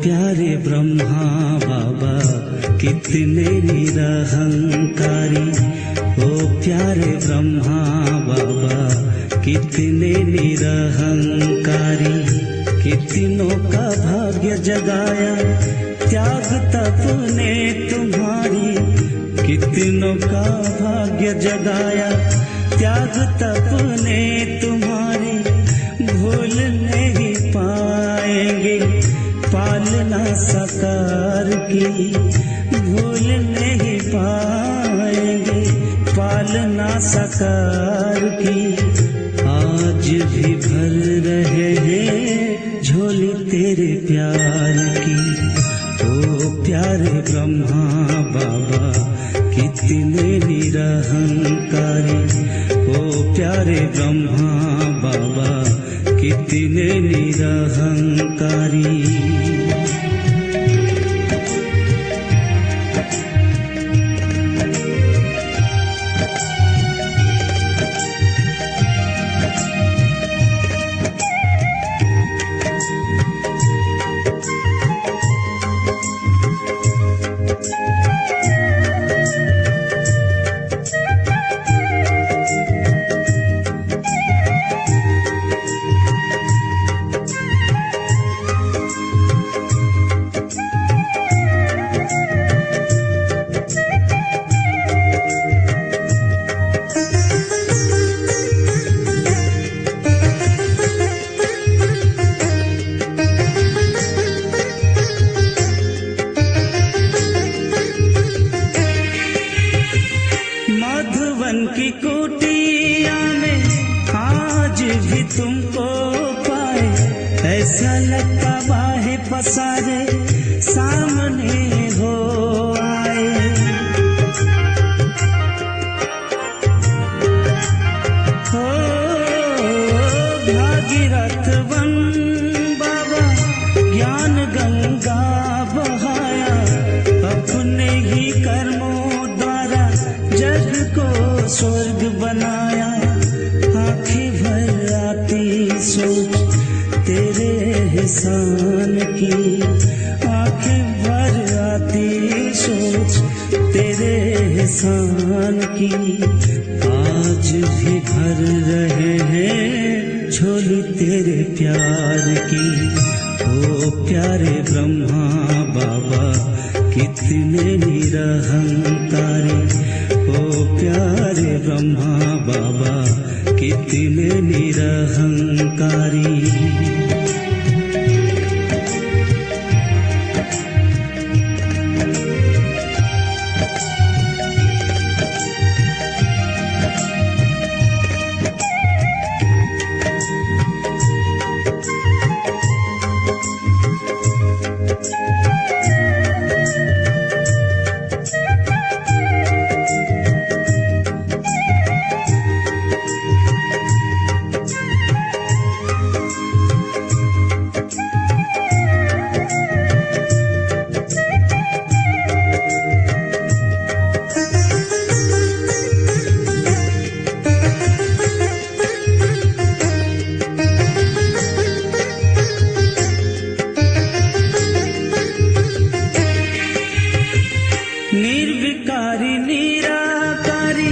प्यारे ब्रह्मा बाबा कितने निरहंकारी, ओ प्यारे ब्रह्मा बाबा कितने निरहंकारी। कितनों का भाग्य जगाया त्याग तप ने तुम्हारी, कितनों का भाग्य जगाया त्याग तप ने तुम्हारी। भूल नहीं पाएंगे पालना साकार की, भूल नहीं पाएंगे पालना साकार की। आज भी भर रहे हैं झोली तेरे प्यार की, ओ प्यारे ब्रह्मा बाबा कितने निरहंकारी। ओ प्यारे ब्रह्मा बाबा कितने निरहंकारी। की कुटिया में आज भी तुमको पाए, ऐसा लगता बाहे पसारे सामने हो आए। हो भागीरथ वन बाबा ज्ञान गंगा बहाया, अपने ही कर्मों द्वारा जग को स्वर्ग बनाया। आँखें भर आती सोच तेरे एहसान की, आँखें भर आती सोच तेरे एहसान की। आज भी भर रहे हैं झोली तेरे प्यार की, ओ प्यारे ब्रह्मा बाबा कितने निरहंकारी। ओ प्यारे ब्रह्मा बाबा कितने निरहंकारी। निर्विकारी निराकारी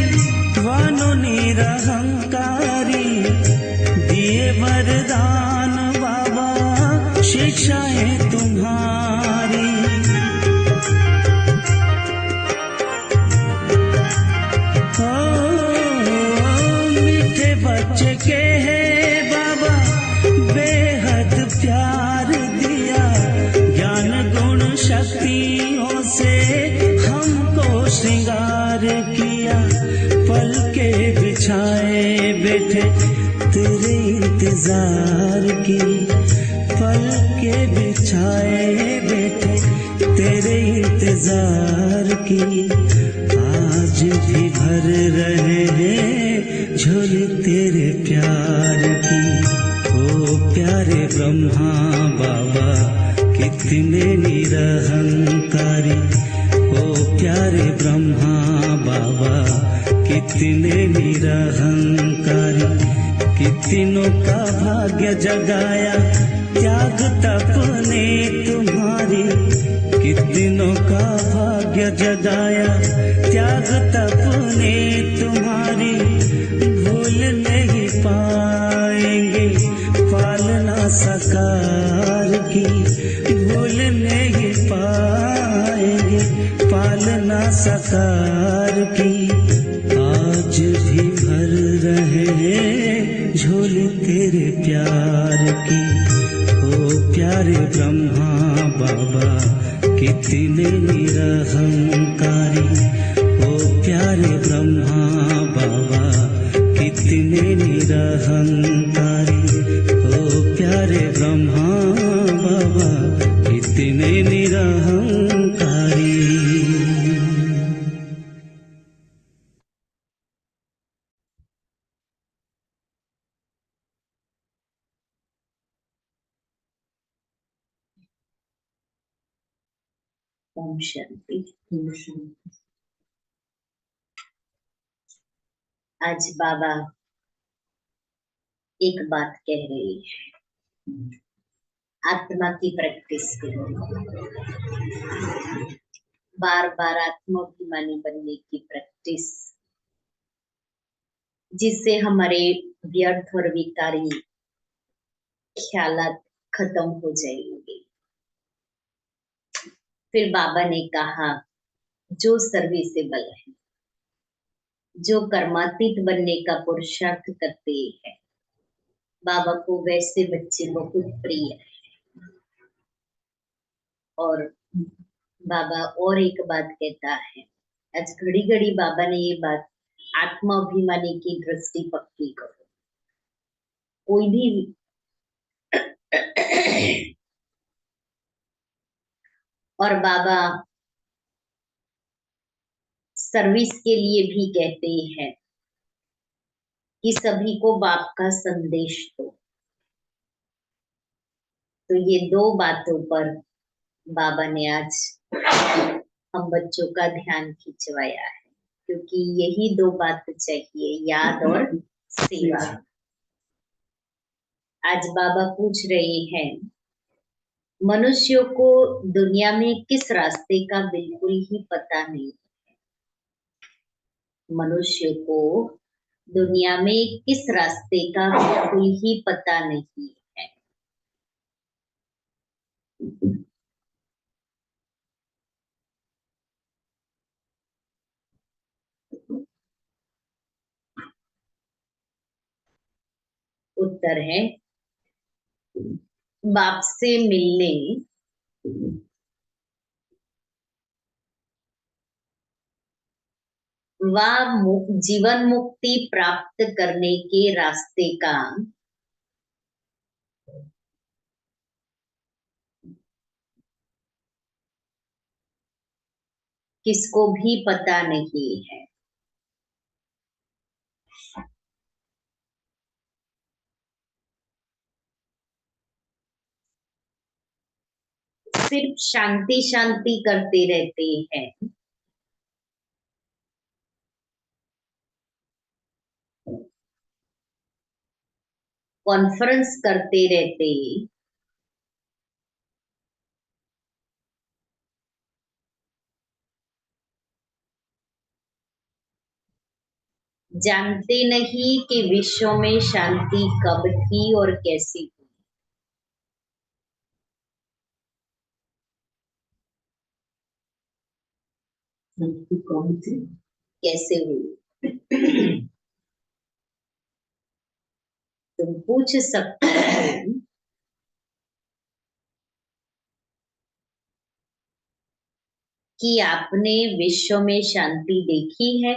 वानो निरहंकारी, दिए वरदान बाबा शिक्षाएं तुम्हारी। मीठे बच्चे के है बाबा बेहद प्यार दिया, ज्ञान गुण शक्तियों से हमको श्रृंगार किया। पल के बिछाए बैठे तेरे इंतजार की, पल के बिछाए बैठे तेरे इंतजार की। आज भी भर रहे हैं झोली तेरे प्यार की, ओ प्यारे ब्रह्मा बाबा कितने निरहंकारी। ओ प्यारे ब्रह्मा बाबा कितने निरहंकारी, कितनों का भाग्य जगाया त्याग तप ने तुम्हारी, कितनों का भाग्य जगाया त्याग तप ने तुम्हारी। भूल नहीं पाएंगे पालना साकार की, भूल नहीं पाएंगे पालना साकार की। आज भी भर रहे हैं झोली तेरे प्यार की, ओ प्यारे ब्रह्मा बाबा कितने निरहंकारी, ओ प्यारे ब्रह्मा बाबा कितने निरहंकारी, ओ प्यारे ब्रह्मा बाबा कितने निरहंकारी। ओम शांति। आज बाबा एक बात कह रही है, आत्मा की प्रैक्टिस करो, बार बार आत्माभिमानी बनने की प्रैक्टिस, जिससे हमारे व्यर्थ और विकारी ख्यालात खत्म हो जाएंगे। फिर बाबा ने कहा, जो सर्विसेबल है, जो कर्मातीत बनने का पुरुषार्थ करते हैं, बाबा को वैसे बच्चे बहुत प्रिय है। और बाबा और एक बात कहता है, आज घड़ी घड़ी बाबा ने ये बात, आत्माभिमानी की दृष्टि पक्की करो। कोई भी और बाबा सर्विस के लिए भी कहते हैं कि सभी को बाप का संदेश दो। तो ये दो बातों पर बाबा ने आज हम बच्चों का ध्यान खिंचवाया है, क्योंकि यही दो बात चाहिए, याद और सेवा। आज बाबा पूछ रहे हैं, मनुष्यों को दुनिया में किस रास्ते का बिल्कुल ही पता नहीं है। मनुष्य को दुनिया में किस रास्ते का बिल्कुल ही पता नहीं है। उत्तर है, बाप से मिलने व जीवन मुक्ति प्राप्त करने के रास्ते का किसको भी पता नहीं है। सिर्फ शांति शांति करते रहते हैं, कॉन्फ्रेंस करते रहते, जानते नहीं कि विश्व में शांति कब थी और कैसी हुई। शांति कौन थी, कैसे हुई। तुम पूछ सकते हो कि आपने विश्व में शांति देखी है?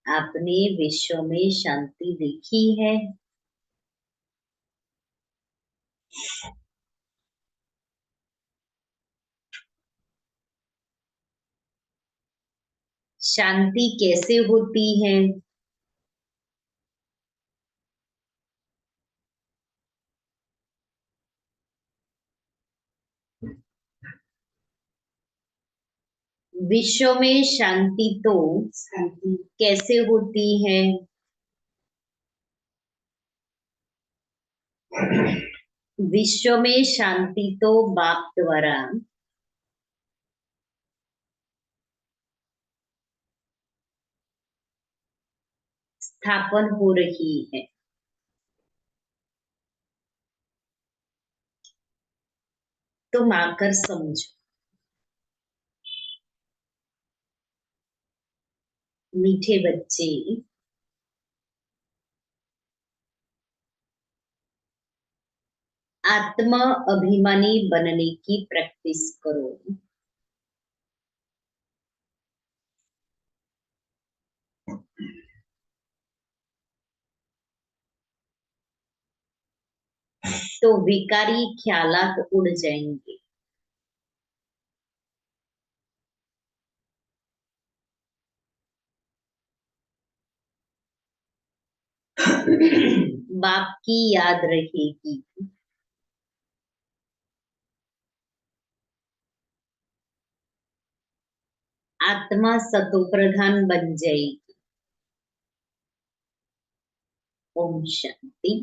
आपने विश्व में शांति देखी है? शांति कैसे होती है? विश्व में शांति तो कैसे होती है? विश्व में शांति तो बाप द्वारा स्थापन हो रही है। तुम आकर समझो। मीठे बच्चे, आत्मा अभिमानी बनने की प्रैक्टिस करो। तो विकारी ख्यालात उड़ जाएंगे। बाप की याद रहेगी। आत्मा सतोप्रधान बन जाएगी। ओम शांति।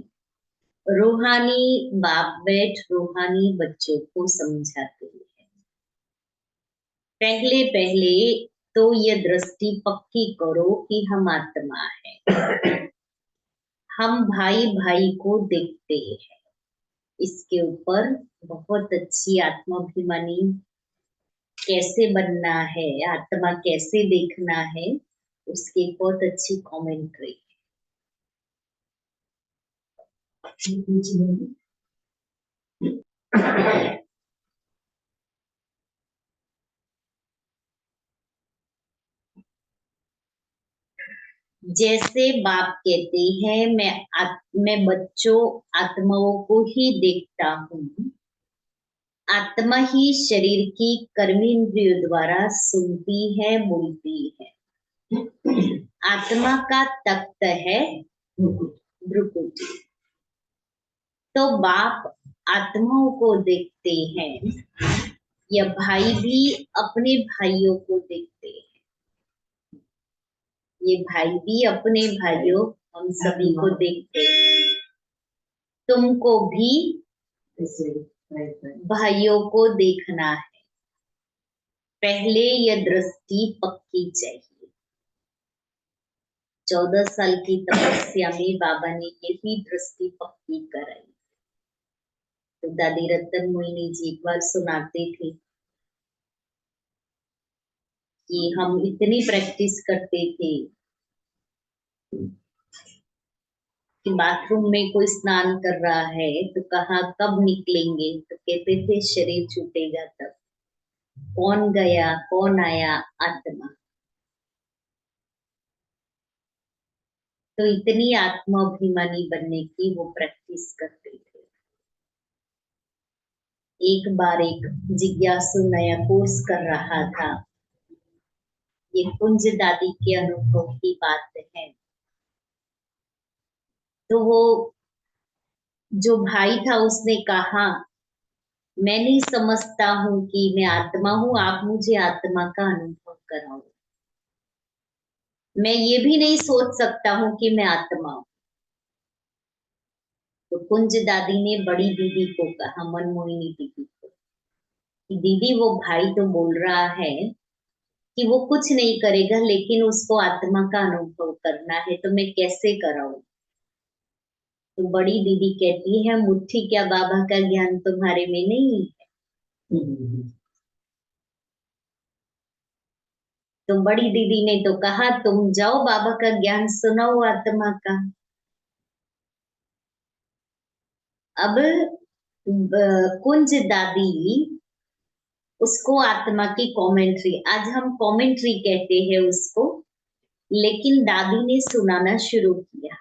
रूहानी बाप बैठ रूहानी बच्चों को समझाते हैं। पहले पहले तो ये दृष्टि पक्की करो कि हम आत्मा है। हम भाई भाई को देखते हैं। इसके ऊपर बहुत अच्छी आत्माभिमानी कैसे बनना है, आत्मा कैसे देखना है, उसकी बहुत अच्छी कमेंट्री। जैसे बाप कहते हैं मैं बच्चों आत्माओं को ही देखता हूँ। आत्मा ही शरीर की कर्मेंद्रियों द्वारा सुनती है, बोलती है। आत्मा का तख्त है भ्रुकुटी। तो बाप आत्माओं को देखते हैं, या भाई भी अपने भाइयों को देखते हैं। ये भाई भी अपने भाइयों हम सभी को देखते हैं। तुमको भी भाइयों को देखना है। पहले यह दृष्टि पक्की चाहिए। 14 साल की तपस्या में बाबा ने यही दृष्टि पक्की कराई। तो दादी रतन मोहिनी जी एक बार सुनाते थे कि हम इतनी प्रैक्टिस करते थे कि बाथरूम में कोई स्नान कर रहा है तो कहा कब निकलेंगे, तो कहते थे शरीर छूटेगा तब। कौन गया कौन आया? आत्मा। तो इतनी आत्माभिमानी बनने की वो प्रैक्टिस करते थे। एक बार एक जिज्ञासु नया कोर्स कर रहा था। ये कुंज दादी के अनुभव की बात है। तो वो जो भाई था उसने कहा मैं नहीं समझता हूँ कि मैं आत्मा हूँ, आप मुझे आत्मा का अनुभव कराओ। मैं ये भी नहीं सोच सकता हूँ कि मैं आत्मा हूँ। तो कुंज दादी ने बड़ी दीदी को कहा, मनमोहिनी दीदी को, कि दीदी वो भाई तो बोल रहा है कि वो कुछ नहीं करेगा लेकिन उसको आत्मा का अनुभव करना है, तो मैं कैसे कराऊं? तो बड़ी दीदी कहती है मुट्ठी क्या बाबा का ज्ञान तुम्हारे में नहीं है? तो बड़ी दीदी ने तो कहा तुम जाओ बाबा का ज्ञान सुनाओ आत्मा का। अब कुंज दादी उसको आत्मा की कमेंट्री, आज हम कमेंट्री कहते हैं उसको, लेकिन दादी ने सुनाना शुरू किया।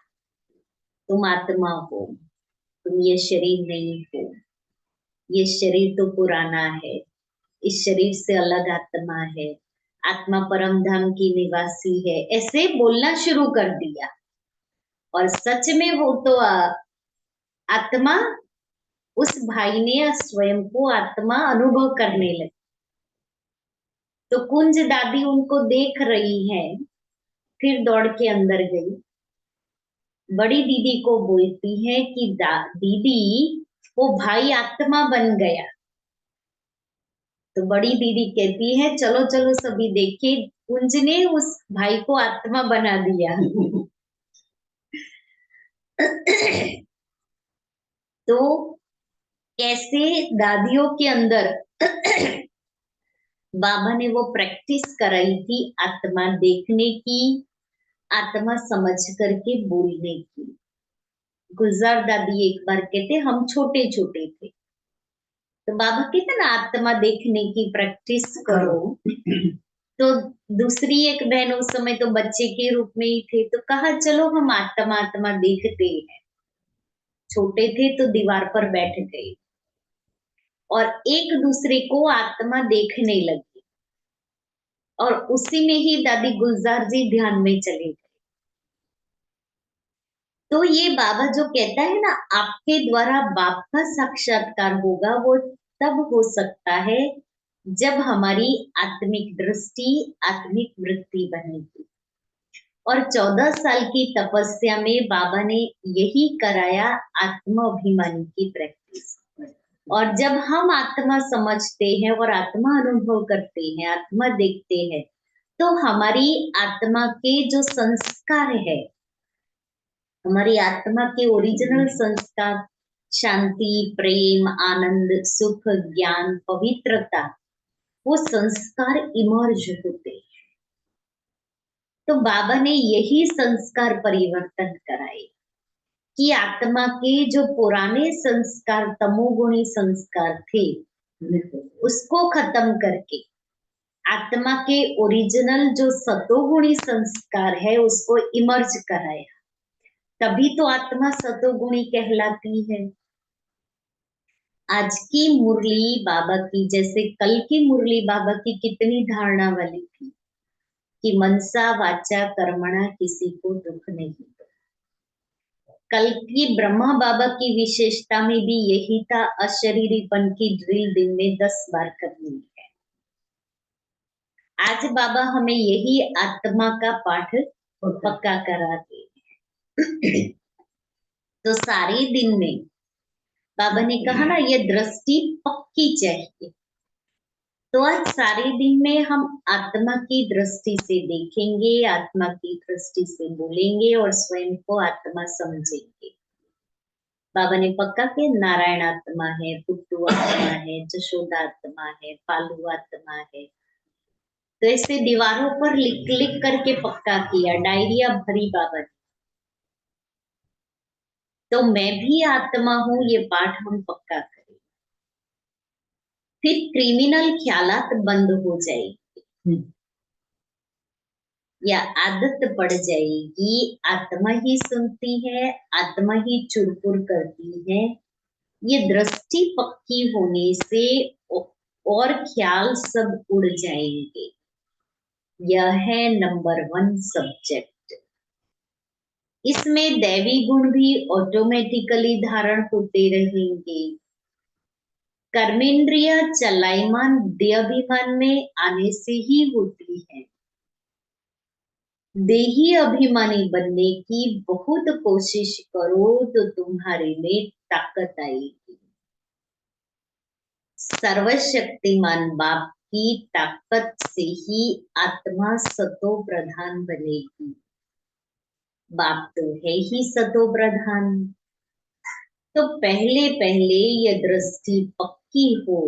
तुम आत्मा हो, तुम ये शरीर नहीं हो, ये शरीर तो पुराना है, इस शरीर से अलग आत्मा है, आत्मा परम धाम की निवासी है, ऐसे बोलना शुरू कर दिया। और सच में वो तो आत्मा, उस भाई ने स्वयं को आत्मा अनुभव करने लगी। तो कुंज दादी उनको देख रही है, फिर दौड़ के अंदर गई, बड़ी दीदी को बोलती है कि दीदी वो भाई आत्मा बन गया। तो बड़ी दीदी कहती है चलो चलो सभी देखिए, कुंज ने उस भाई को आत्मा बना दिया। तो कैसे दादियों के अंदर बाबा ने वो प्रैक्टिस कराई थी आत्मा देखने की, आत्मा समझ करके बोलने की। गुलजार दादी एक बार कहते हम छोटे छोटे थे, तो बाबा कहते ना आत्मा देखने की प्रैक्टिस करो। तो दूसरी एक बहन उस समय तो बच्चे के रूप में ही थे, तो कहा चलो हम आत्मा आत्मा देखते हैं। छोटे थे तो दीवार पर बैठ गए और एक दूसरे को आत्मा देखने लगे, और उसी में ही दादी गुलजार जी ध्यान में चले गए। तो ये बाबा जो कहता है ना आपके द्वारा बाप का साक्षात्कार होगा, वो तब हो सकता है जब हमारी आत्मिक दृष्टि, आत्मिक वृत्ति बनेगी। और 14 साल की तपस्या में बाबा ने यही कराया, आत्माभिमानी की प्रैक्टिस। और जब हम आत्मा समझते हैं और आत्मा अनुभव करते हैं, आत्मा देखते हैं, तो हमारी आत्मा के जो संस्कार है, हमारी आत्मा के ओरिजिनल संस्कार, शांति, प्रेम, आनंद, सुख, ज्ञान, पवित्रता, वो संस्कार इमर्ज होते हैं। तो बाबा ने यही संस्कार परिवर्तन कराए कि आत्मा के जो पुराने संस्कार, तमोगुणी संस्कार थे, उसको खत्म करके आत्मा के ओरिजिनल जो सतोगुणी संस्कार है उसको इमर्ज कराया। तभी तो आत्मा सतोगुणी कहलाती है। आज की मुरली बाबा की, जैसे कल की मुरली बाबा की कितनी धारणा वाली थी कि मनसा वाचा कर्मणा किसी को दुख नहीं दो। कल की ब्रह्मा बाबा की विशेषता में भी यही था, अशरीरीपन की ड्रिल दिन में 10 बार करनी है। आज बाबा हमें यही आत्मा का पाठ पक्का कराते हैं। तो सारे दिन में बाबा ने कहा ना ये दृष्टि पक्की चाहिए, तो आज सारे दिन में हम आत्मा की दृष्टि से देखेंगे, आत्मा की दृष्टि से बोलेंगे और स्वयं को आत्मा समझेंगे। बाबा ने पक्का किया नारायण आत्मा है, पुट्टू आत्मा है, जशोदा आत्मा है, पालू आत्मा है। तो ऐसे दीवारों पर लिख लिख करके पक्का किया, डायरिया भरी बाबा ने। तो मैं भी आत्मा हूं, ये पाठ हम पक्का करें, फिर क्रिमिनल ख्यालात बंद हो जाएगी या आदत पड़ जाएगी। आत्मा ही सुनती है, आत्मा ही चुरपुर करती है। ये दृष्टि पक्की होने से और ख्याल सब उड़ जाएंगे। यह है नंबर 1 सब्जेक्ट। इसमें दैवी गुण भी ऑटोमेटिकली धारण होते रहेंगे। कर्मेंद्रिय चलायमान देहाभिमान में आने से ही होती है। देही अभिमानी बनने की बहुत कोशिश करो तो तुम्हारे में ताकत आएगी। सर्वशक्तिमान बाप की ताकत से ही आत्मा सतो प्रधान बनेगी। बाप तो है ही सतो प्रधान। तो पहले पहले ये दृष्टि पक्की हो,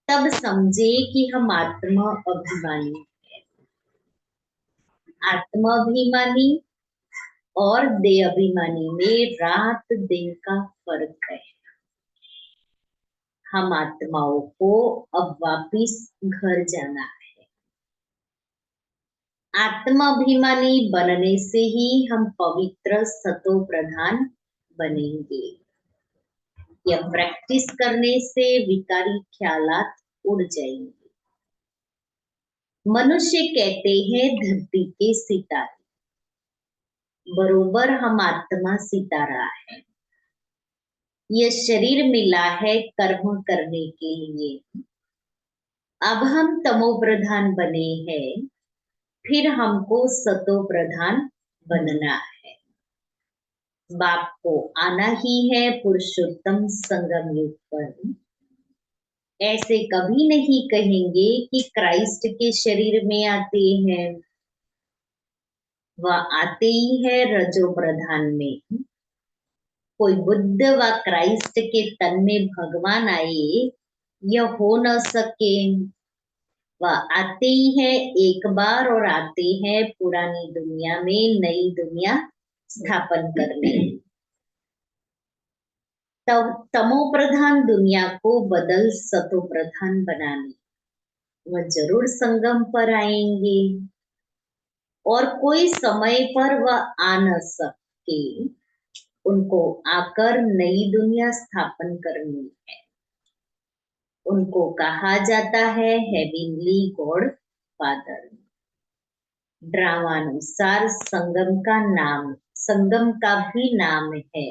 तब समझे कि हम आत्मा अभिमानी है। आत्माभिमानी और देह अभिमानी में रात दिन का फर्क है। हम आत्माओं को अब वापिस घर जाना है। आत्माभिमानी बनने से ही हम पवित्र सतो प्रधान बनेंगे। यह प्रैक्टिस करने से विकारी ख्यालात उड़ जाएंगे। मनुष्य कहते हैं धरती के सितारे, बरोबर हम आत्मा सितारा है। यह शरीर मिला है कर्म करने के लिए। अब हम तमो प्रधान बने हैं, फिर हमको सतो प्रधान बनना है। बाप को आना ही है पुरुषोत्तम संगम युग पर। ऐसे कभी नहीं कहेंगे कि क्राइस्ट के शरीर में आते हैं, वह आते ही है रजो प्रधान में। कोई बुद्ध व क्राइस्ट के तन में भगवान आए, यह हो न सके। वह आते ही है एक बार और आते हैं पुरानी दुनिया में नई दुनिया स्थापन करने। तब तमो प्रधान दुनिया को बदल सतो प्रधान बनाने वह जरूर संगम पर आएंगे, और कोई समय पर वह आ न सके, उनको आकर नई दुनिया स्थापन करनी है। उनको कहा जाता है हेविनली गॉड फादर। ड्रामानुसार संगम का भी नाम है।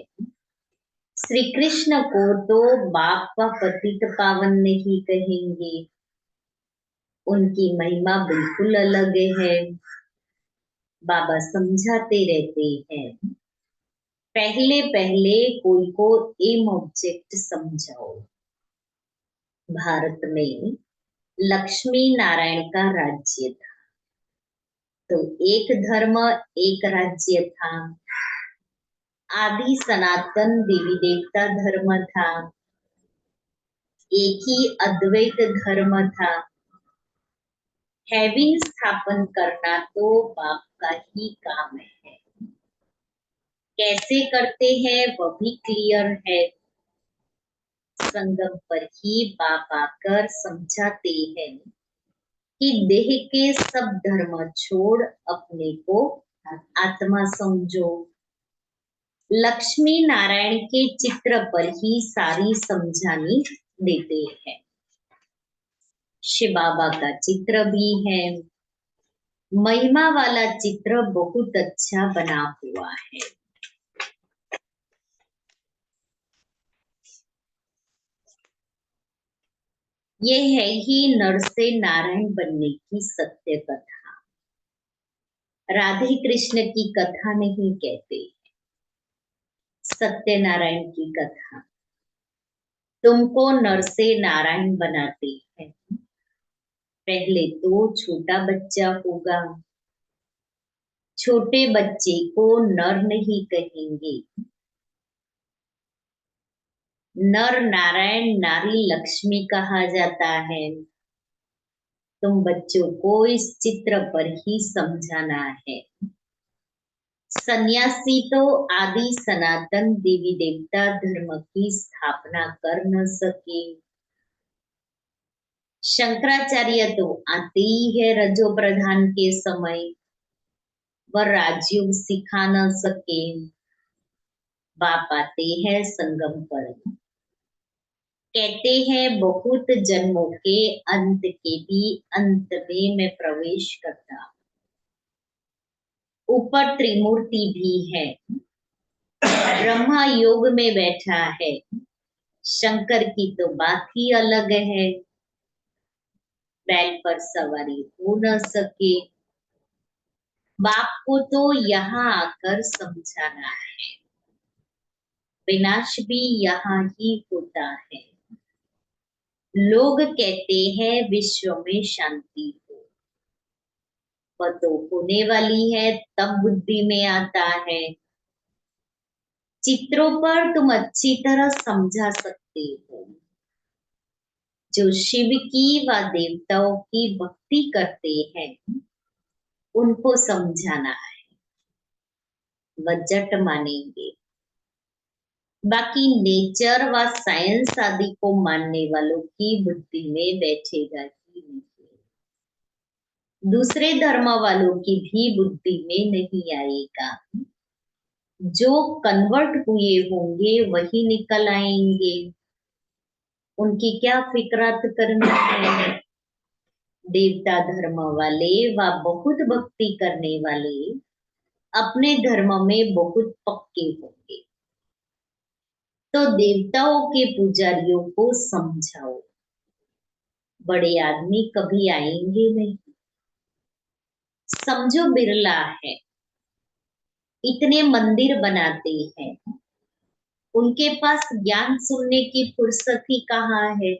श्री कृष्ण को तो बाप व पतित पावन नहीं कहेंगे, उनकी महिमा बिल्कुल अलग है। बाबा समझाते रहते हैं, पहले पहले कोई को एम ऑब्जेक्ट समझाओ। भारत में लक्ष्मी नारायण का राज्य था, तो एक धर्म एक राज्य था। आदि सनातन देवी देवता धर्म था, एक ही अद्वैत धर्म था। हेवन स्थापन करना तो बाप का ही काम है। कैसे करते हैं वह भी क्लियर है। संगम पर ही बाप आकर समझाते हैं कि देह के सब धर्म छोड़ अपने को आत्मा समझो। लक्ष्मी नारायण के चित्र पर ही सारी समझानी देते हैं। शिव बाबा का चित्र भी है, महिमा वाला चित्र बहुत अच्छा बना हुआ है। ये है ही नर से नारायण बनने की सत्य कथा। राधे कृष्ण की कथा नहीं कहते, सत्यनारायण की कथा। तुमको नर से नारायण बनाते हैं। पहले तो छोटा बच्चा होगा, छोटे बच्चे को नर नहीं कहेंगे। नर नारायण नारी लक्ष्मी कहा जाता है। तुम बच्चों को इस चित्र पर ही समझाना है। सन्यासी तो आदि सनातन देवी देवता धर्म की स्थापना कर न सके। शंकराचार्य तो आते ही है रजो प्रधान के समय, वह राजयोग सिखा न सके। बाप आते हैं संगम पर, कहते हैं बहुत जन्मों के अंत के भी अंत में मैं प्रवेश करता। ऊपर त्रिमूर्ति भी है, ब्रह्मा योग में बैठा है। शंकर की तो बात ही अलग है, बैल पर सवारी हो न सके। बाप को तो यहाँ आकर समझाना है, विनाश भी यहाँ ही होता है। लोग कहते हैं विश्व में शांति हो, वह तो होने वाली है तब बुद्धि में आता है। चित्रों पर तुम अच्छी तरह समझा सकते हो। जो शिव की व देवताओं की भक्ति करते हैं उनको समझाना है, वह जट मानेंगे। बाकी नेचर व साइंस आदि को मानने वालों की बुद्धि में बैठेगा ही नहीं। दूसरे धर्म वालों की भी बुद्धि में नहीं आएगा। जो कन्वर्ट हुए होंगे वही निकल आएंगे, उनकी क्या फिक्रात करनी है। देवता धर्म वाले व बहुत भक्ति करने वाले अपने धर्म में बहुत पक्के होंगे, तो देवताओं के पुजारियों को समझाओ। बड़े आदमी कभी आएंगे नहीं। समझो बिरला है, इतने मंदिर बनाते हैं, उनके पास ज्ञान सुनने की फुर्सत ही कहाँ है।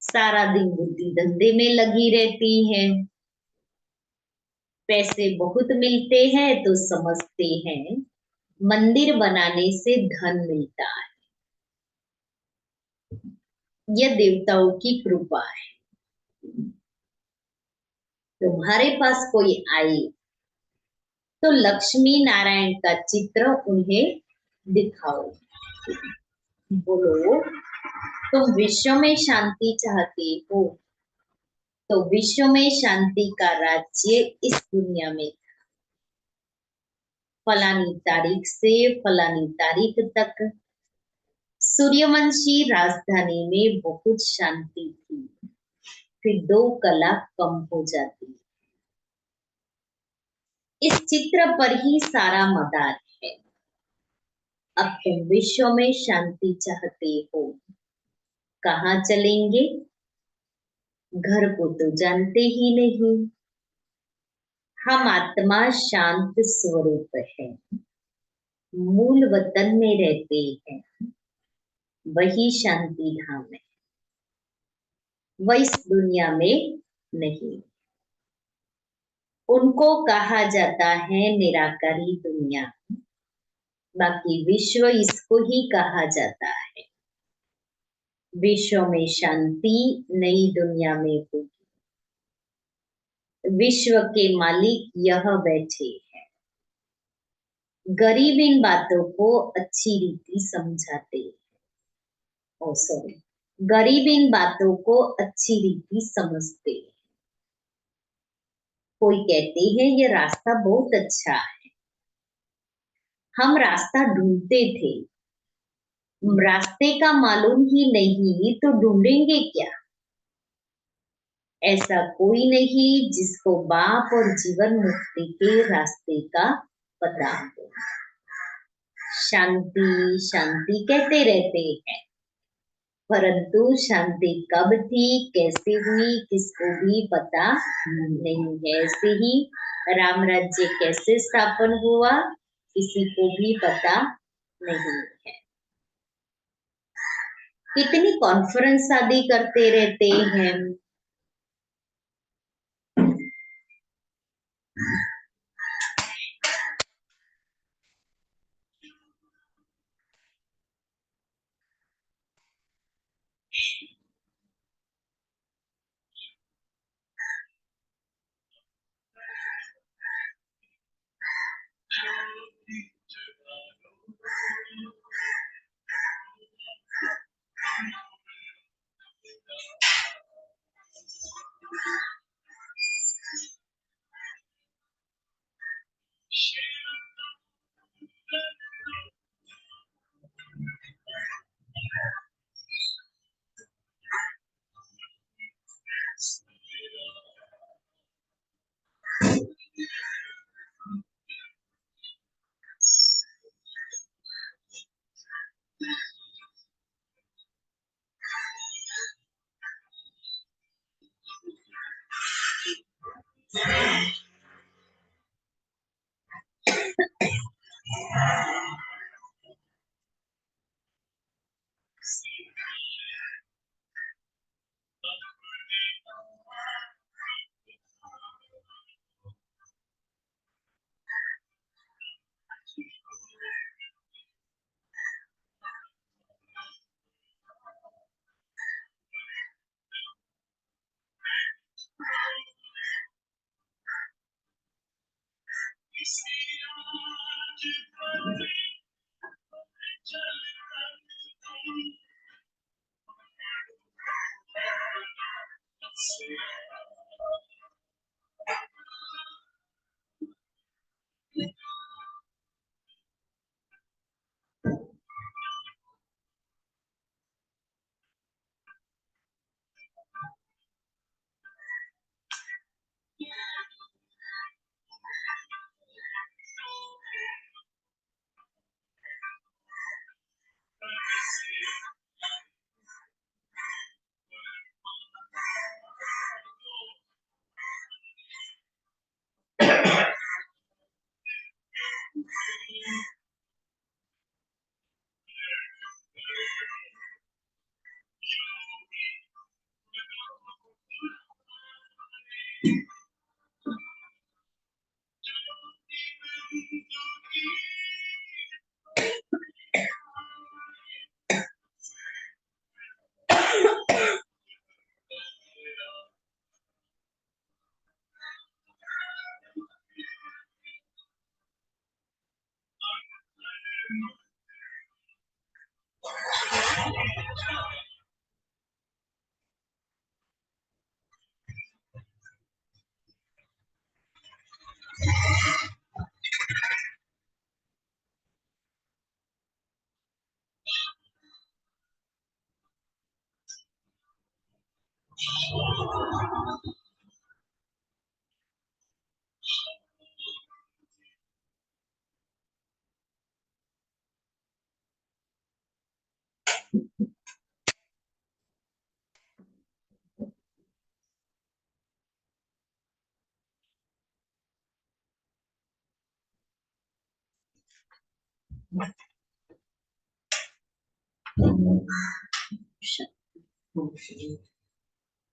सारा दिन बुद्धि धंधे में लगी रहती है। पैसे बहुत मिलते हैं तो समझते हैं मंदिर बनाने से धन मिलता है। यह देवताओं की कृपा है। तुम्हारे पास कोई आए तो लक्ष्मी नारायण का चित्र उन्हें दिखाओ, बोलो तुम विश्व में शांति चाहते हो तो विश्व में शांति का राज्य इस दुनिया में फलानी तारीख से फलानी तारीख तक सूर्यवंशी राजधानी में बहुत शांति थी, फिर 2 कला कम हो जाती। इस चित्र पर ही सारा मदार है। अब तुम विश्व में शांति चाहते हो, कहाँ चलेंगे? घर को तो जानते ही नहीं। हम आत्मा शांत स्वरूप है, मूल वतन में रहते हैं, वही शांति धाम है, वह इस दुनिया में नहीं। उनको कहा जाता है निराकारी दुनिया, बाकी विश्व इसको ही कहा जाता है। विश्व में शांति नई दुनिया में होगी। विश्व के मालिक यह बैठे हैं। गरीब इन बातों को अच्छी रीति समझाते हैं। ओ सॉरी, गरीब इन बातों को अच्छी रीति समझते हैं। कोई कहते हैं ये रास्ता बहुत अच्छा है, हम रास्ता ढूंढते थे, रास्ते का मालूम ही नहीं तो ढूंढेंगे क्या? ऐसा कोई नहीं जिसको बाप और जीवन मुक्ति के रास्ते का पता हो। शांति शांति कहते रहते हैं, परंतु शांति कब थी, कैसे हुई, किसको भी पता नहीं है। ऐसे ही राम राज्य कैसे स्थापन हुआ, किसी को भी पता नहीं है। कितनी कॉन्फ्रेंस आदि करते रहते हैं।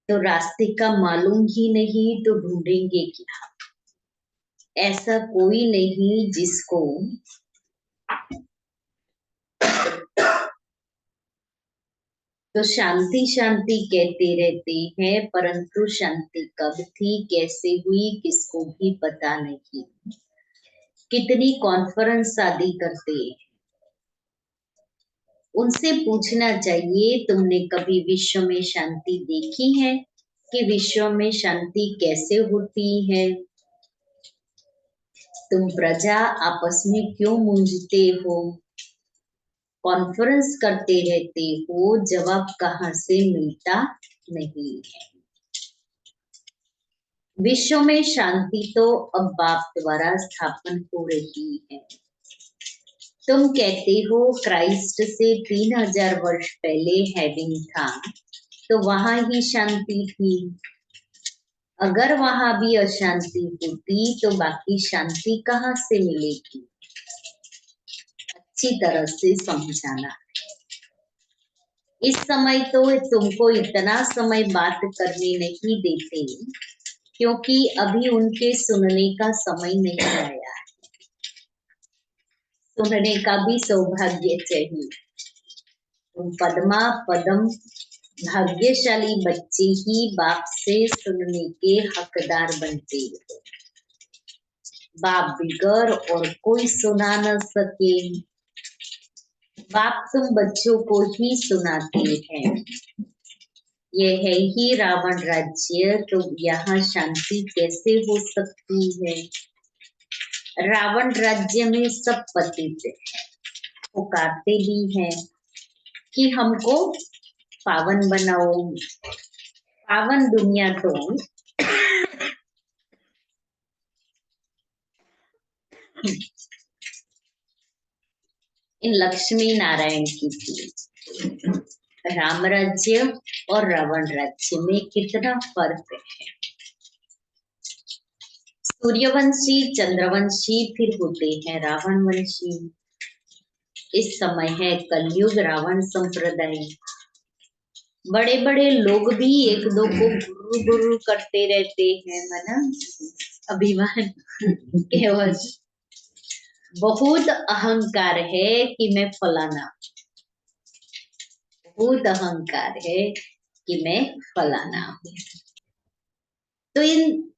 तो रास्ते का मालूम ही नहीं तो ढूंढेंगे क्या? ऐसा कोई नहीं जिसको तो शांति शांति कहते रहते हैं, परंतु शांति कब थी, कैसे हुई, किसको भी पता नहीं। कितनी कॉन्फ्रेंस शादी करते हैं, उनसे पूछना चाहिए तुमने कभी विश्व में शांति देखी है कि विश्व में शांति कैसे होती है? तुम प्रजा आपस में क्यों मूंझते हो, कॉन्फ्रेंस करते रहते हो, जवाब कहाँ से मिलता नहीं है। विश्व में शांति तो अब बाप द्वारा स्थापन हो रही है। तुम कहते हो क्राइस्ट से 3000 वर्ष पहले हेवन था, तो वहां ही शांति थी। अगर वहां भी अशांति होती तो बाकी शांति कहाँ से मिलेगी? अच्छी तरह से समझाना। इस समय तो तुमको इतना समय बात करने नहीं देते, क्योंकि अभी उनके सुनने का समय नहीं आया। सुनने का भी सौभाग्य चाहिए। तुम पद्मा पदम भाग्यशाली बच्चे ही बाप से सुनने के हकदार बनते हो। बाप बिगर और कोई सुना न सके। बाप तुम बच्चों को ही सुनाते हैं। ये है ही रावण राज्य, तो यहाँ शांति कैसे हो सकती है? रावण राज्य में सब पतित है, पुकारते भी हैं कि हमको पावन बनाओ। पावन दुनिया तो इन लक्ष्मी नारायण की थी। राम राज्य और रावण राज्य में कितना फर्क है। सूर्यवंशी, चंद्रवंशी, फिर होते हैं रावण वंशी। इस समय है कलयुग रावण संप्रदाय। बड़े बड़े लोग भी एक दो को गुरु गुरु करते रहते हैं, मना अभिमान के वश। बहुत अहंकार है कि मैं फलाना, बहुत अहंकार है कि मैं फलाना हूँ। तो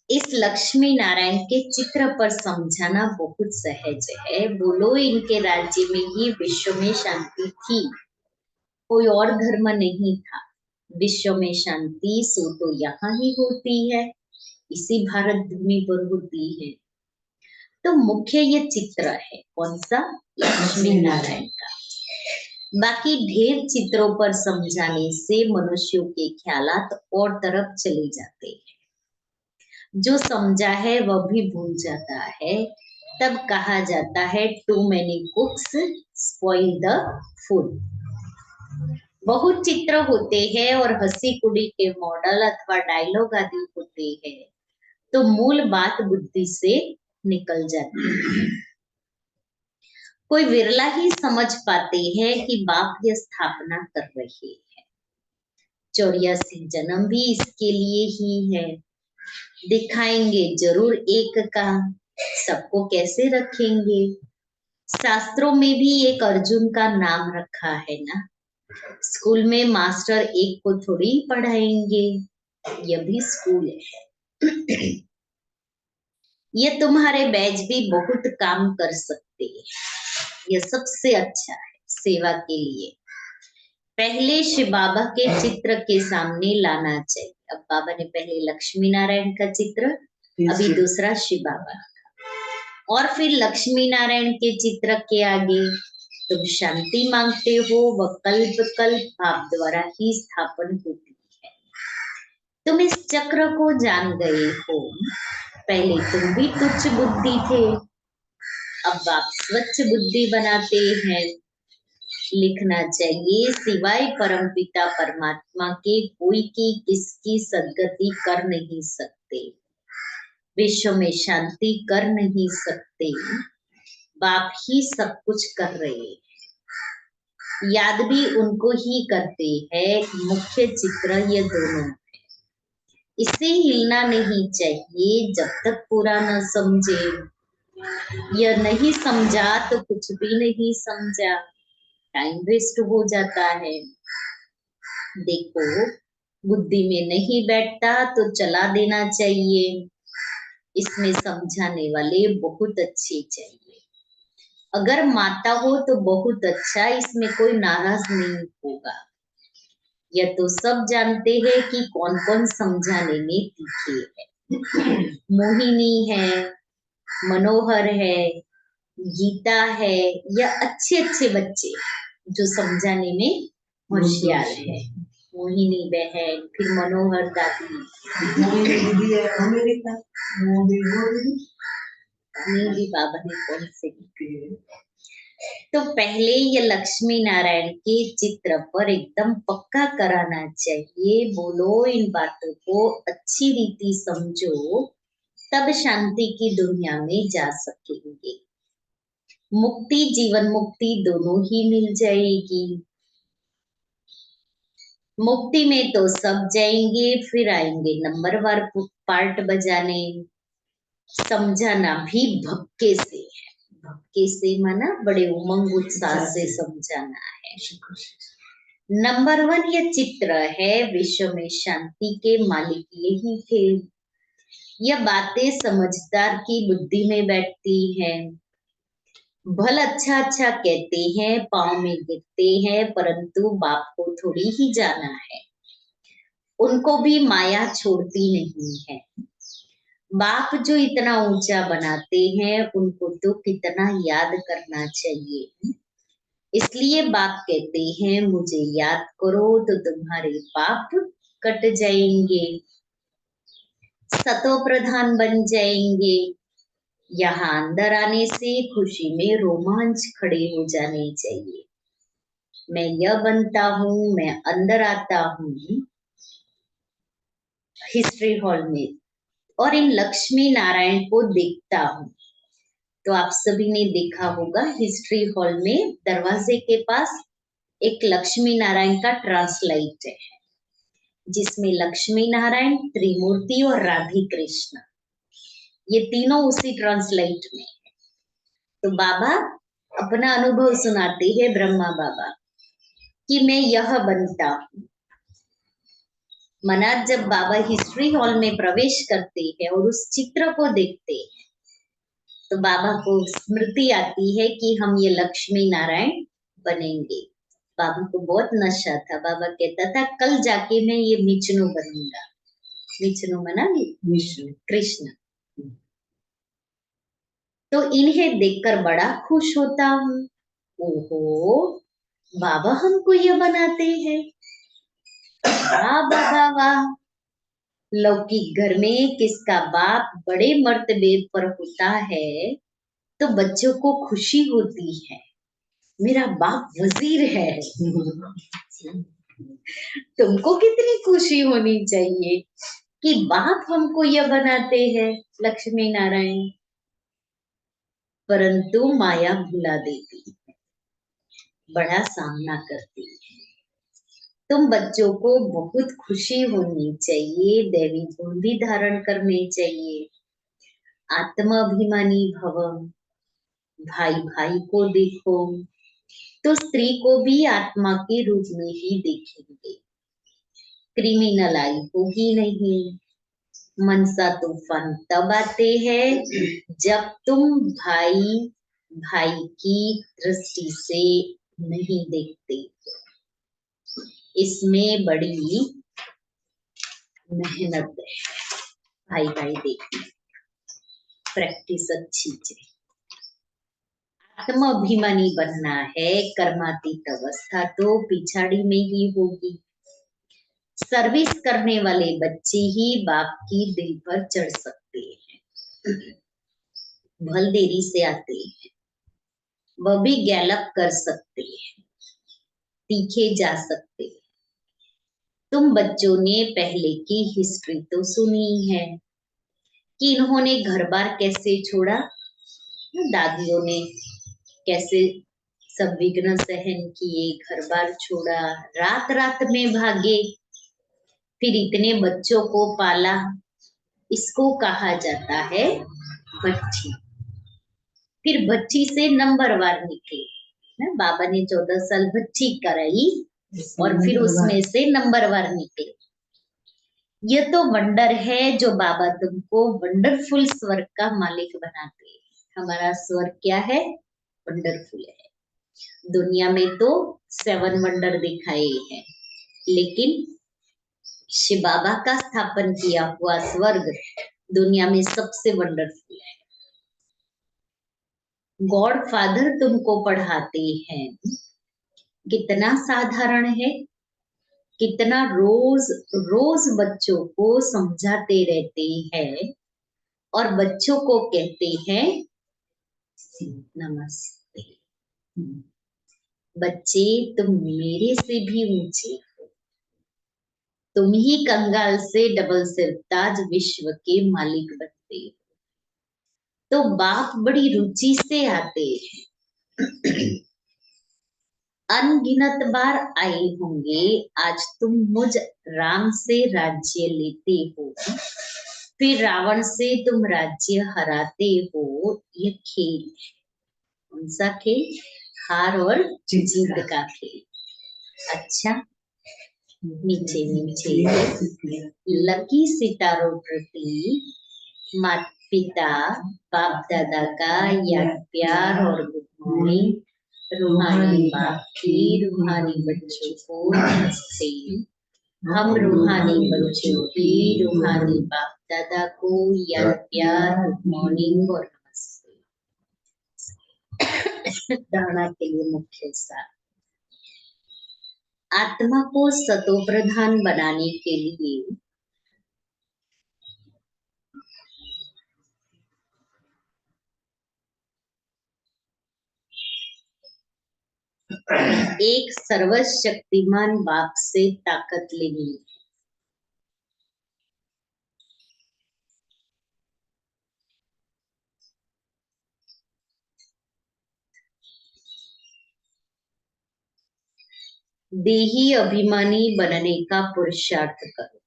इस लक्ष्मी नारायण के चित्र पर समझाना बहुत सहज है। बोलो इनके राज्य में ही विश्व में शांति थी, कोई और धर्म नहीं था। विश्व में शांति सो तो यहाँ ही होती है, इसी भारत भूमि पर होती है। तो मुख्य ये चित्र है कौन सा? लक्ष्मी नारायण का। बाकी ढेर चित्रों पर समझाने से मनुष्यों के ख्यालात और तरफ चले जाते हैं। जो समझा है वह भी भूल जाता है। तब कहा जाता है too many cooks spoil the food. बहुत चित्र होते हैं और हंसी कुड़ी के मॉडल अथवा डायलॉग आदि होते हैं, तो मूल बात बुद्धि से निकल जाती है। कोई विरला ही समझ पाते हैं कि बाप यह स्थापना कर रहे हैं। 84 जन्म भी इसके लिए ही है। दिखाएंगे जरूर एक का, सबको कैसे रखेंगे? शास्त्रों में भी एक अर्जुन का नाम रखा है ना। स्कूल में मास्टर एक को थोड़ी पढ़ाएंगे, यह भी स्कूल है। ये तुम्हारे बैच भी बहुत काम कर सकते हैं। यह सबसे अच्छा है सेवा के लिए। पहले शिव बाबा के चित्र के सामने लाना चाहिए। अब बाबा ने पहले लक्ष्मी नारायण का चित्र, अभी दूसरा शिव बाबा, और फिर लक्ष्मी नारायण के चित्र के आगे तुम शांति मांगते हो, वह कल्प कल्प भाव द्वारा ही स्थापन होती है। तुम इस चक्र को जान गए हो। पहले तुम भी तुच्छ बुद्धि थे, अब आप स्वच्छ बुद्धि बनाते हैं। लिखना चाहिए, सिवाय परमपिता परमात्मा के कोई की किसकी सद्गति कर नहीं सकते, विश्व में शांति कर नहीं सकते, बाप ही सब कुछ कर रहे हैं। याद भी उनको ही करते हैं। मुख्य चित्र ये दोनों है। इसे हिलना नहीं चाहिए जब तक पूरा न समझे। यह नहीं समझा तो कुछ भी नहीं समझा, टाइम वेस्ट हो जाता है। देखो, बुद्धि में नहीं बैठता तो चला देना चाहिए। इसमें समझाने वाले बहुत अच्छे चाहिए। अगर माता हो तो बहुत अच्छा, इसमें कोई नाराज नहीं होगा। यह तो सब जानते हैं कि कौन कौन समझाने में तीखे है। मोहिनी है, मनोहर है, गीता है, यह अच्छे अच्छे बच्चे जो समझाने में होशियार है। मोहिनी बहन, फिर मनोहर दादी, नीली बाबा ने कौन से लिखे। तो पहले ये लक्ष्मी नारायण के चित्र पर एकदम पक्का कराना चाहिए। बोलो, इन बातों को अच्छी रीति समझो, तब शांति की दुनिया में जा सकेंगे। मुक्ति, जीवन मुक्ति दोनों ही मिल जाएगी। मुक्ति में तो सब जाएंगे, फिर आएंगे नंबरवार पार्ट बजाने। समझाना भी भक्के से है। भक्के से माना बड़े उमंग उत्साह से समझाना है। नंबर 1 ये चित्र है, विश्व में शांति के मालिक यही थे। यह बातें समझदार की बुद्धि में बैठती हैं। भल अच्छा अच्छा कहते हैं, पाँव में गिरते हैं, परंतु बाप को थोड़ी ही जाना है। उनको भी माया छोड़ती नहीं है। बाप जो इतना ऊंचा बनाते हैं, उनको तो कितना याद करना चाहिए। इसलिए बाप कहते हैं, मुझे याद करो तो तुम्हारे पाप कट जाएंगे, सतो प्रधान बन जाएंगे। यहाँ अंदर आने से खुशी में रोमांच खड़े हो जाने चाहिए। मैं यह बनता हूँ, मैं अंदर आता हूँ हिस्ट्री हॉल में और इन लक्ष्मी नारायण को देखता हूँ। तो आप सभी ने देखा होगा, हिस्ट्री हॉल में दरवाजे के पास एक लक्ष्मी नारायण का ट्रांसलाइट है, जिसमें लक्ष्मी नारायण, त्रिमूर्ति और राधे कृष्ण, ये तीनों उसी ट्रांसलाइट में है। तो बाबा अपना अनुभव सुनाते हैं, ब्रह्मा बाबा, कि मैं यह बनता हूँ। मना जब बाबा हिस्ट्री हॉल में प्रवेश करते हैं और उस चित्र को देखते हैं, तो बाबा को स्मृति आती है कि हम ये लक्ष्मी नारायण बनेंगे। बाबा को बहुत नशा था। बाबा कहता था, कल जाके मैं ये विष्णु बनूंगा। विष्णु मना कृष्ण। तो इन्हें देखकर बड़ा खुश होता हूँ। ओहो, बाबा हमको ये बनाते हैं। वाह बाबा वाह। लौकिक घर में किसका बाप बड़े मर्तबे पर होता है तो बच्चों को खुशी होती है, मेरा बाप वजीर है। तुमको कितनी खुशी होनी चाहिए कि बाप हमको यह बनाते हैं लक्ष्मी नारायण। परंतु माया भुला देती है, बड़ा सामना करती है। तुम बच्चों को बहुत खुशी होनी चाहिए, दैवी गुण भी धारण करने चाहिए। आत्माभिमानी भव, भाई भाई को देखो तो स्त्री को भी आत्मा के रूप में ही देखेंगे। क्रिमिनल आई होगी नहीं। मनसा तूफान तब आते हैं जब तुम भाई भाई की दृष्टि से नहीं देखते। इसमें बड़ी मेहनत है भाई भाई देखने, प्रैक्टिस अच्छी है। आत्माभिमानी बनना है, कर्मातीत अवस्था तो पिछाड़ी में ही होगी। सर्विस करने वाले बच्चे ही बाप की दिल पर चढ़ सकते हैं, भल देरी से आते हैं। वह भी गैलप कर सकते हैं, तीखे जा सकते हैं। तुम बच्चों ने पहले की हिस्ट्री तो सुनी है कि इन्होंने घर बार कैसे छोड़ा, दादियों ने कैसे सब विघ्न सहन किए, घर बार छोड़ा, रात रात में भागे, फिर इतने बच्चों को पाला। इसको कहा जाता है बच्ची। फिर बच्ची से नंबरवार निकले ना, बाबा ने 14 साल बच्ची कराई और फिर उसमें से नंबरवार निकले। ये तो वंडर है जो बाबा तुमको वंडरफुल स्वर्ग का मालिक बनाते हैं। हमारा स्वर्ग क्या है? वंडरफुल है। दुनिया में तो 7 वंडर दिखाए हैं, लेकिन शिव बाबा का स्थापन किया हुआ स्वर्ग दुनिया में सबसे वंडरफुल है। गॉड फादर तुमको पढ़ाते हैं, कितना साधारण है, कितना रोज रोज बच्चों को समझाते रहते हैं और बच्चों को कहते हैं नमस्ते। बच्चे तुम मेरे से भी ऊंचे हो, तुम ही कंगाल से डबल सिरताज विश्व के मालिक बनते हो। तो बाप बड़ी रुचि से आते हैं, अनगिनत बार आए होंगे। आज तुम मुझ राम से राज्य लेते हो, फिर रावण से तुम राज्य हराते हो। ये खेल है। कौन सा खेल? हार और जीत का खेल। अच्छा, नीचे नीचे लकी सितारों प्रति माता पिता बाप दादा का याद प्यार और गुड मॉर्निंग। रूहानी बाप की रूहानी बच्चों को नमस्ते। हम रूहानी बच्चों की रूहानी बाप दादा को याद प्यार, गुड मॉर्निंग और नमस्ते। धारणा के लिए मुख्य सार। आत्मा को सतो प्रधान बनाने के लिए एक सर्वशक्तिमान बाप से ताकत लेनी है। देही अभिमानी बनने का पुरुषार्थ करो।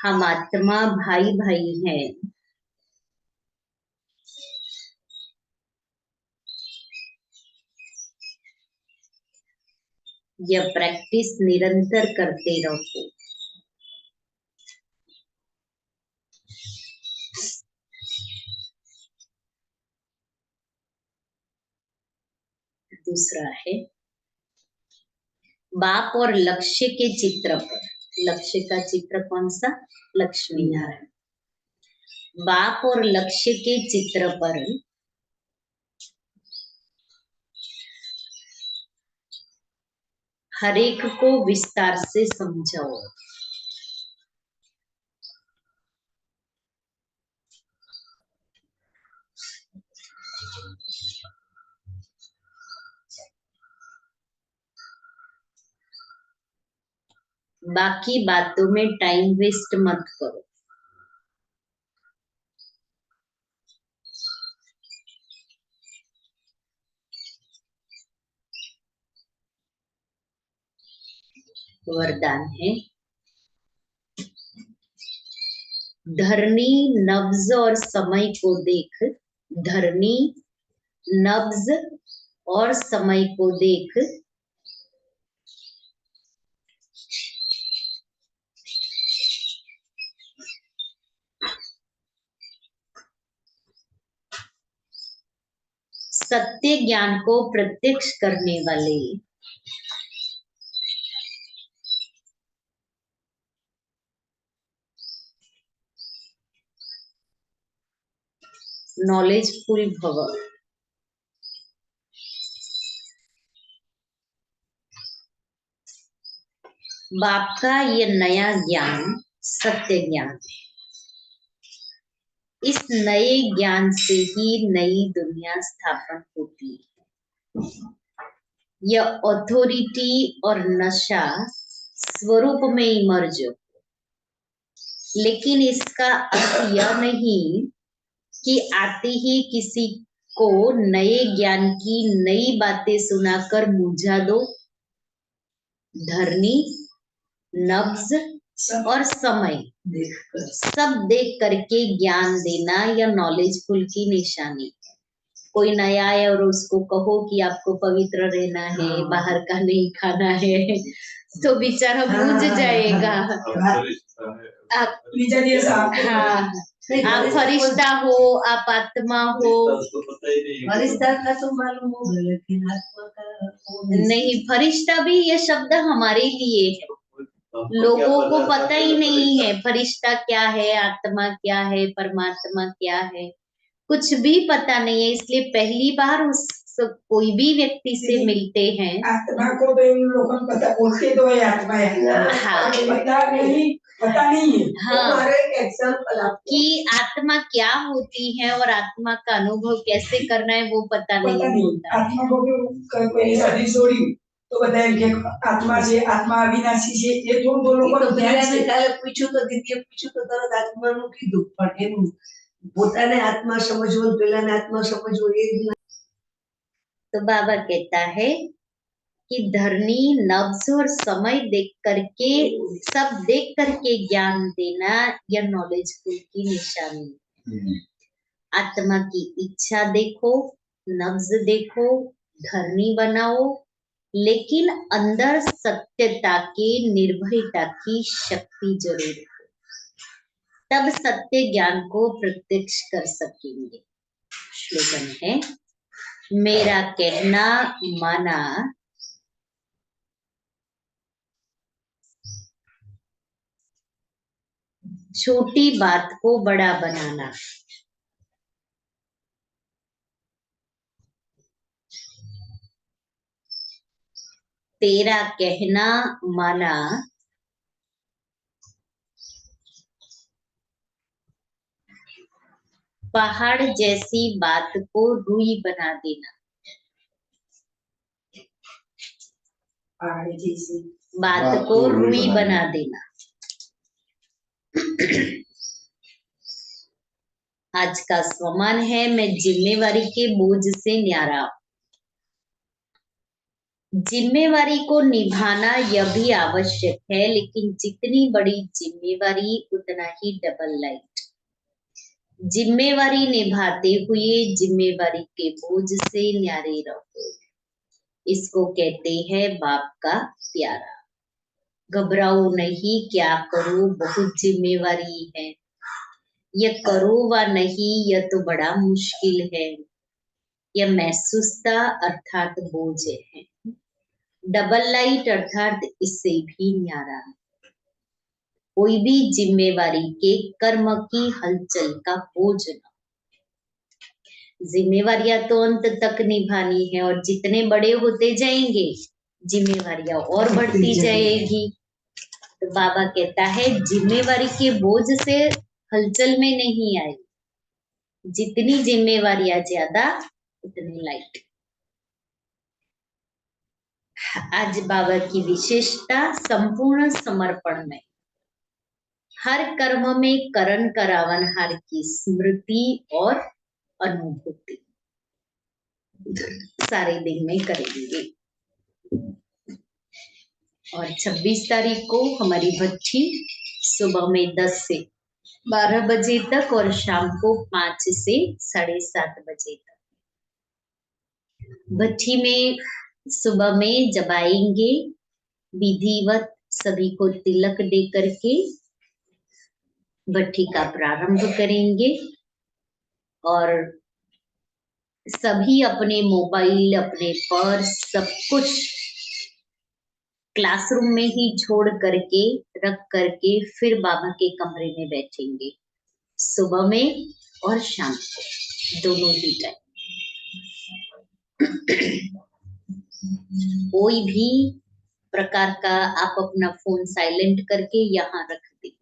हम आत्मा भाई भाई हैं। यह प्रैक्टिस निरंतर करते रहो। दूसरा है बाप और लक्ष्य के चित्र पर। लक्ष्य का चित्र कौन सा? लक्ष्मी नारायण। बाप और लक्ष्य के चित्र पर हरेक को विस्तार से समझाओ। बाकी बातों में टाइम वेस्ट मत करो। वरदान है धरनी नब्ज और समय को देख। धरनी नब्ज और समय को देख सत्य ज्ञान को प्रत्यक्ष करने वाले नॉलेजफुल भव। बाप का ये नया ज्ञान सत्य ज्ञान, इस नए ज्ञान से ही नई दुनिया स्थापन होती है। यह अथॉरिटी और नशा स्वरूप में इमर्ज हो, लेकिन इसका अर्थ यह नहीं कि आते ही किसी को नए ज्ञान की नई बातें सुनाकर मूंझा दो। धरनी, नब्ज और समय सब देख करके ज्ञान देना यह नॉलेजफुल की निशानी है। कोई नया है और उसको कहो कि आपको पवित्र रहना है, बाहर का नहीं खाना है, तो बेचारा मूंझ जाएगा। आप फरिश्ता हो, आप आत्मा हो, फरिश्ता का तो मालूम होगा, लेकिन आत्मा का नहीं। फरिश्ता भी ये शब्द हमारे लिए है, लोगों को पता ही नहीं है फरिश्ता क्या है, आत्मा क्या है, परमात्मा क्या है, कुछ भी पता नहीं है। इसलिए पहली बार उस कोई भी व्यक्ति से मिलते हैं, आत्मा को तो इन लोगों को पता, बोलते तो है आत्मा है, हाँ, पता नहीं है। हाँ, एग्जाम्पल कि आत्मा क्या होती है और आत्मा का अनुभव कैसे करना है वो पता नहीं होता। आत्मा को कोई शादी जोड़ी तो बताएंगे आत्मा से, आत्मा अविनाशी से, ये दो लोगों को ध्यान से काले पूछो तो दीदी पूछो तो तरत आत्मा नु कीधुं पण एनु પોતાને આત્મા સમજવો, પેલાને આત્મા સમજવો એ જ ના। तो बाबा कहता है कि धरनी, नब्ज और समय देख करके, सब देख करके ज्ञान देना यह नॉलेजफुल की निशानी है। आत्मा की इच्छा देखो, नब्ज देखो, धरनी बनाओ, लेकिन अंदर सत्यता के, निर्भयता की शक्ति जरूर हो, तब सत्य ज्ञान को प्रत्यक्ष कर सकेंगे। स्लोगन है, मेरा कहना माना, छोटी बात को बड़ा बनाना। तेरा कहना माना, पहाड़ जैसी बात को रूई बना देना। पहाड़ जैसी बात को रूई बना देना। आज का स्वमान है, मैं जिम्मेवारी के बोझ से न्यारा। जिम्मेवारी को निभाना यह भी आवश्यक है, लेकिन जितनी बड़ी जिम्मेवारी उतना ही डबल लाइट। जिम्मेवारी निभाते हुए जिम्मेवारी के बोझ से न्यारे रहो, इसको कहते हैं बाप का प्यारा। घबराओ नहीं, क्या करो, बहुत जिम्मेवारी है, यह करो व नहीं यह तो बड़ा मुश्किल है। यह महसूसता अर्थात बोझ है, डबल लाइट अर्थात इससे भी न्यारा है। कोई भी जिम्मेवारी के कर्म की हलचल का बोझ न। जिम्मेवारियां तो अंत तक निभानी है, और जितने बड़े होते जाएंगे जिम्मेवारियां और बढ़ती जाएगी। तो बाबा कहता है जिम्मेवारी के बोझ से हलचल में नहीं आए, जितनी जिम्मेवारियां ज्यादा उतनी लाइट। आज बाबा की विशेषता संपूर्ण समर्पण में, हर कर्म में करण करावनहार की स्मृति और अनुभूति सारे दिन में करेंगे। और 26 तारीख को हमारी भट्ठी सुबह में 10 से 12 बजे तक और शाम को 5 से 7:30 बजे तक भट्ठी में सुबह में जब आएंगे, विधिवत सभी को तिलक दे करके भट्ठी का प्रारंभ करेंगे। और सभी अपने मोबाइल, अपने पर्स, सब कुछ क्लासरूम में ही छोड़ करके, रख करके फिर बाबा के कमरे में बैठेंगे, सुबह में और शाम को, दोनों ही टाइम। कोई भी प्रकार का आप अपना फोन साइलेंट करके यहाँ रख देंगे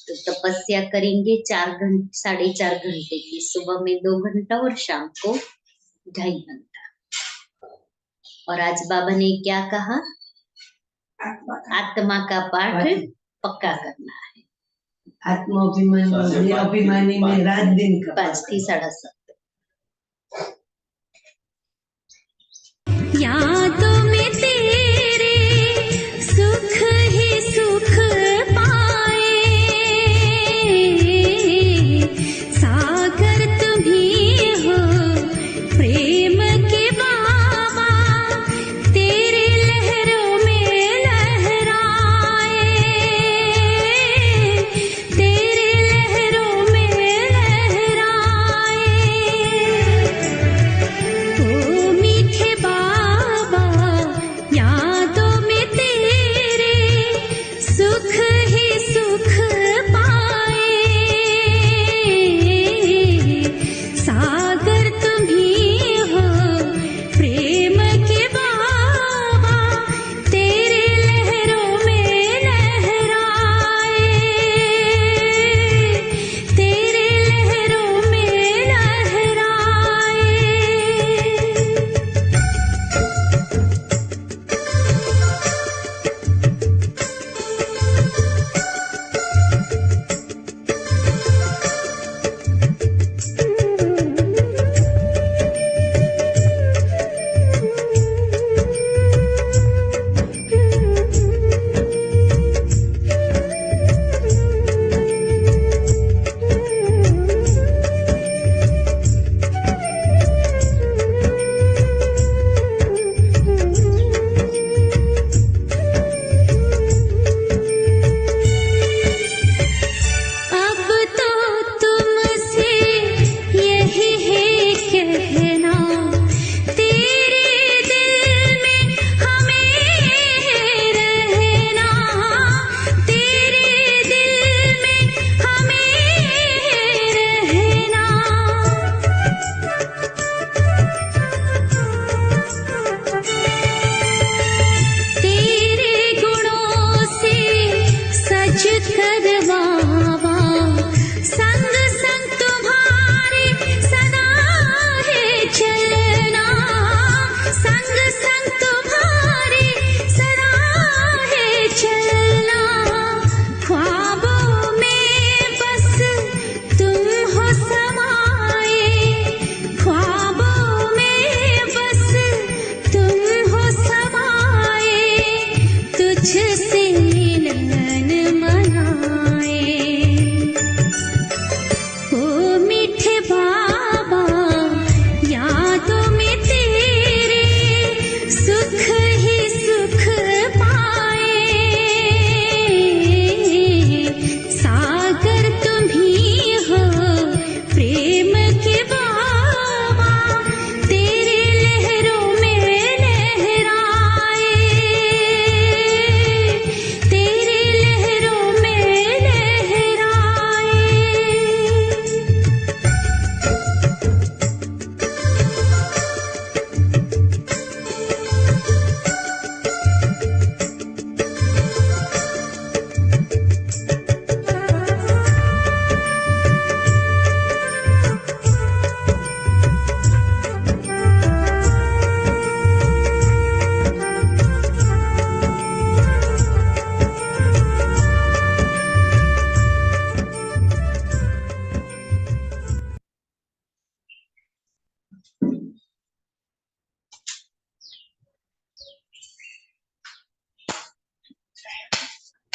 तो तपस्या करेंगे 4.5 घंटे की, सुबह में 2 घंटा और शाम को 2.5 घंटा। और आज बाबा ने क्या कहा? आत्मा का पाठ पक्का करना है। अभिमानी में रात दिन का 5 થી 7:30। यादों में तेरे सुख ही सुख पाए, सागर तुम ही हो प्रेम के बाबा, तेरे लहरों में लहराए, तेरे लहरों में लहराए। ओ मीठे बाबा, यादों में तेरे सुख ही सुख पाए, सागर तुम ही हो प्रेम के बाबा, तेरे लहरों में लहराए, तेरे लहरों में लहराए। अब तो तुमसे यही है कहना, तेरे दिल में हमें रहना, तेरे दिल में हमें रहना। तेरे गुणों से सज कर बाबा, संग संग तुम्हारे सदा है चलना, संग संग तुम्हारे सदा है चलना। ख्वाबों में बस तुम हो समाए, ख्वाबों में बस तुम हो समाए, तुझसे मिलन मनाए। ओ मीठे बाबा, यादों में तेरे सुख ही सुख पाए, सागर तुम ही हो प्रेम के बाबा, तेरे लहरों में लहराए, तेरे लहरों में लहराए।